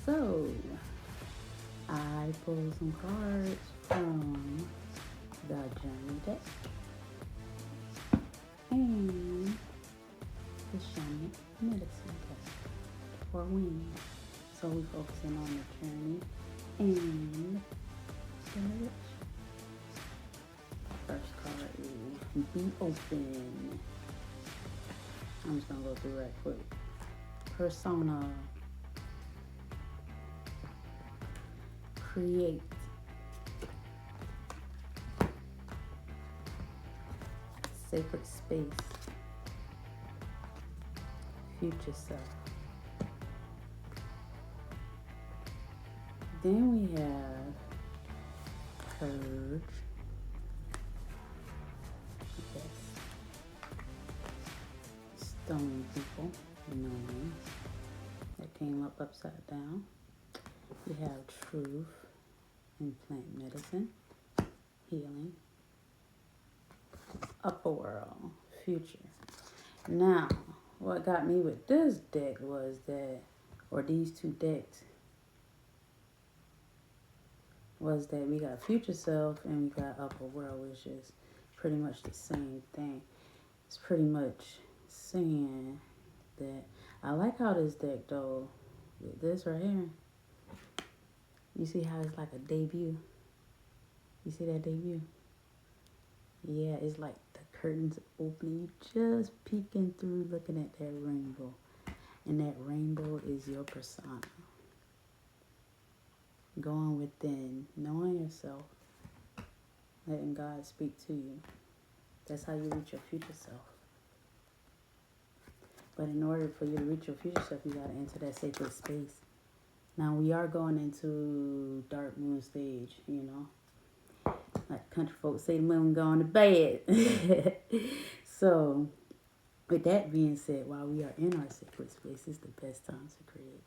So, I pulled some cards from the Journey deck and the Shaman Medicine deck for wings. So, we're focusing on the journey and the direction. First card is Be Open. I'm just going to go through right quick. Persona. Create. Sacred space. Future self. Then we have Purge. Yes. Stone people. Knowing. That came up upside down. We have Truth and Plant Medicine. Healing. Upper World. Future. Now, what got me with this deck was that, or these two decks, was that we got Future Self and we got Upper World, which is pretty much the same thing. It's pretty much saying that I like how this deck though, with this right here, you see how it's like a debut? You see that debut? Yeah, it's like the curtains opening, you just peeking through looking at that rainbow. And that rainbow is your persona. Going within, knowing yourself, letting God speak to you. That's how you reach your future self. But in order for you to reach your future self, you got to enter that sacred space. Now, we are going into dark moon stage, you know. Like country folks say, the moon going to bed. So, with that being said, while we are in our sacred space, it's the best time to create.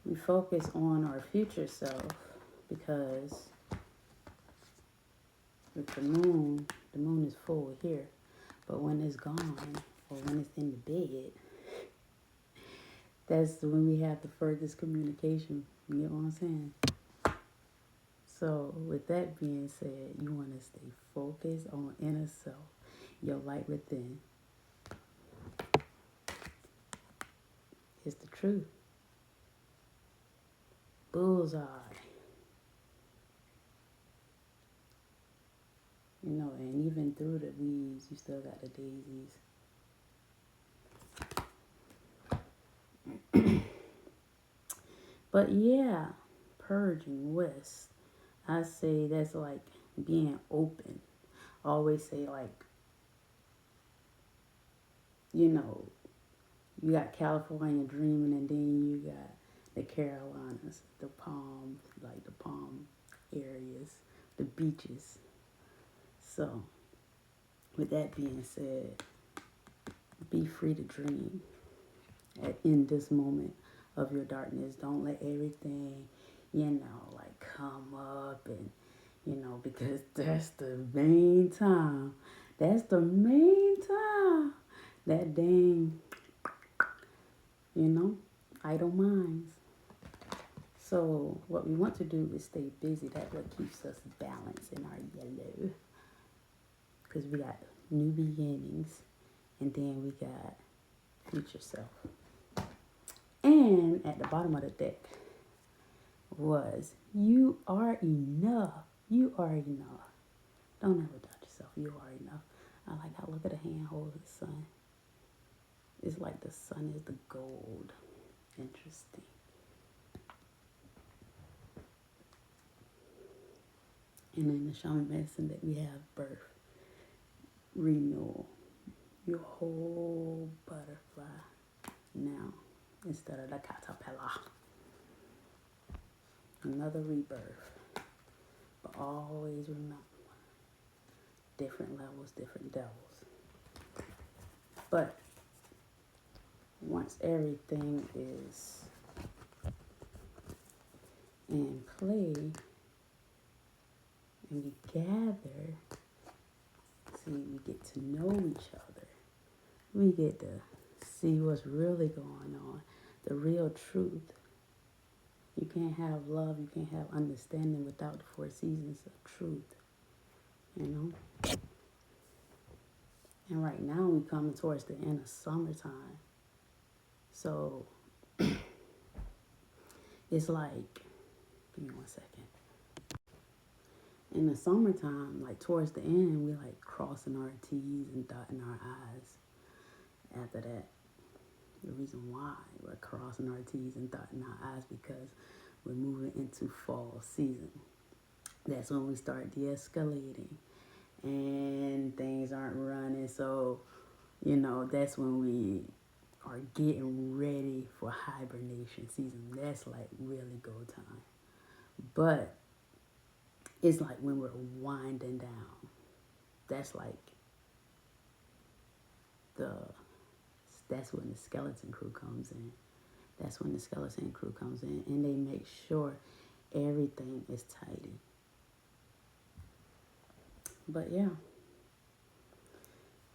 We focus on our future self because with the moon is full here. But when it's gone or when it's in the bed, that's when we have the furthest communication. You get what I'm saying? So with that being said, you want to stay focused on inner self, your light within. It's the truth. Bullseye. You know, and even through the weeds, you still got the daisies. But yeah, purging west. I say that's like being open. I always say like, you know, you got California dreaming and then you got the Carolinas, the palm, like the palm areas, the beaches. So, with that being said, be free to dream in this moment of your darkness. Don't let everything, you know, like come up and, you know, because that's the main time. That's the main time. That dang, you know, idle minds. So what we want to do is stay busy. That's what keeps us balanced in our yellow. Because we got new beginnings and then we got future self. And at the bottom of the deck was you are enough. You are enough. Don't ever doubt yourself. You are enough. I like how look at the hand hold of the sun. It's like the sun is the gold. Interesting. And in the shaman medicine that we have birth, renewal. Your whole butterfly now instead of the caterpillar. Another rebirth. But always remember, different levels, different devils. But once everything is in play and we gather, see, we get to know each other. We get to see what's really going on, the real truth. You can't have love, you can't have understanding without the 4 seasons of truth, you know? And right now we coming towards the end of summertime. So it's like, give me 1 second. In the summertime, like towards the end, we like crossing our T's and dotting our I's. After that, the reason why we're crossing our T's and dotting our I's because we're moving into fall season. That's when we start de-escalating and things aren't running. So, you know, that's when we are getting ready for hibernation season. That's like really go time. But it's like when we're winding down. That's like that's when the skeleton crew comes in. That's when the skeleton crew comes in and they make sure everything is tidy. But yeah,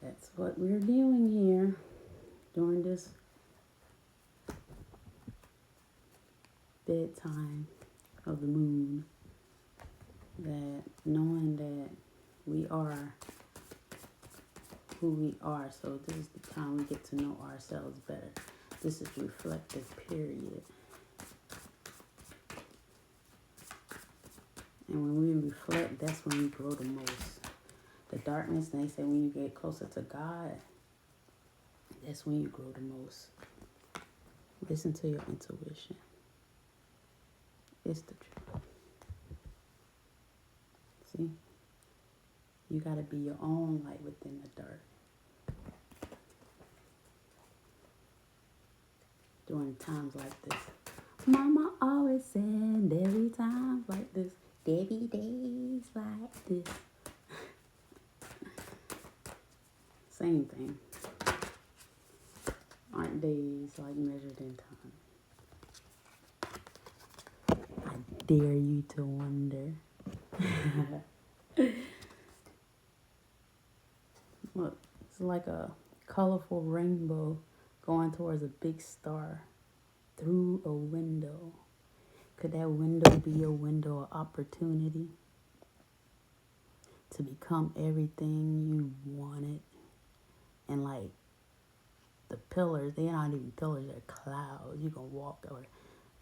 that's what we're doing here during this bedtime of the moon. That knowing that we are who we are, so this is the time we get to know ourselves better. This is reflective period. And when we reflect, that's when we grow the most. The darkness, they say when you get closer to God, that's when you grow the most. Listen to your intuition. It's the truth. See? You got to be your own light within the dark. During times like this. Mama always said, there be times like this. There be days like this. Same thing. Aren't days like measured in time? I dare you to wonder. Look, it's like a colorful rainbow going towards a big star through a window. Could that window be a window of opportunity to become everything you wanted? And like the pillars, they're not even pillars, they're clouds. You can walk or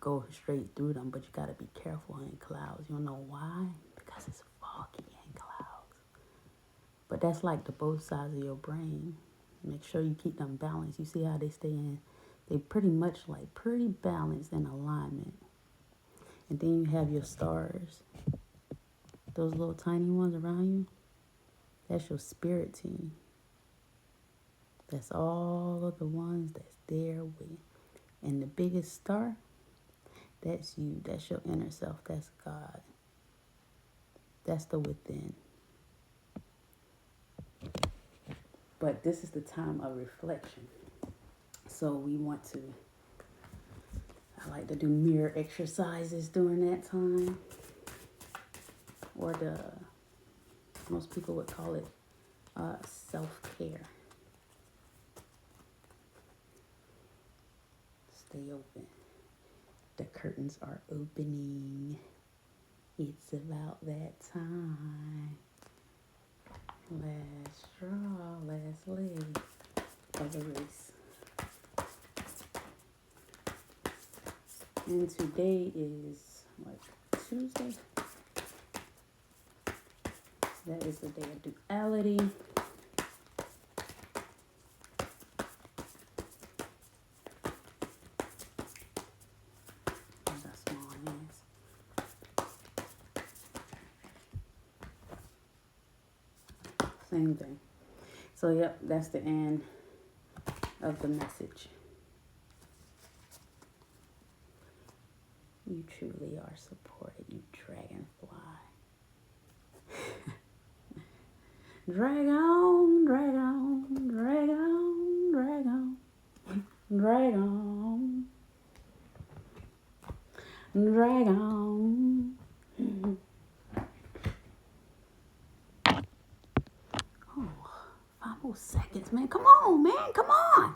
go straight through them, but you got to be careful in clouds. You don't know why? Because it's foggy in clouds. But that's like the both sides of your brain. Make sure you keep them balanced. You see how they stay in? They pretty much like pretty balanced in alignment. And then you have your stars. Those little tiny ones around you, that's your spirit team. That's all of the ones that's there with you. And the biggest star, that's you. That's your inner self. That's God. That's the within. But this is the time of reflection. So we want to, I like to do mirror exercises during that time. Or most people would call it self-care. Stay open. The curtains are opening. It's about that time. Last straw, last leg of the race. And today is like Tuesday. That is the day of duality. I got small hands. Same thing. So, yep, that's the end of the message. You truly are supported, you dragonfly. Drag on, drag on, drag on, drag on, drag on, drag on. Oh, 5 more seconds, man. Come on, man. Come on.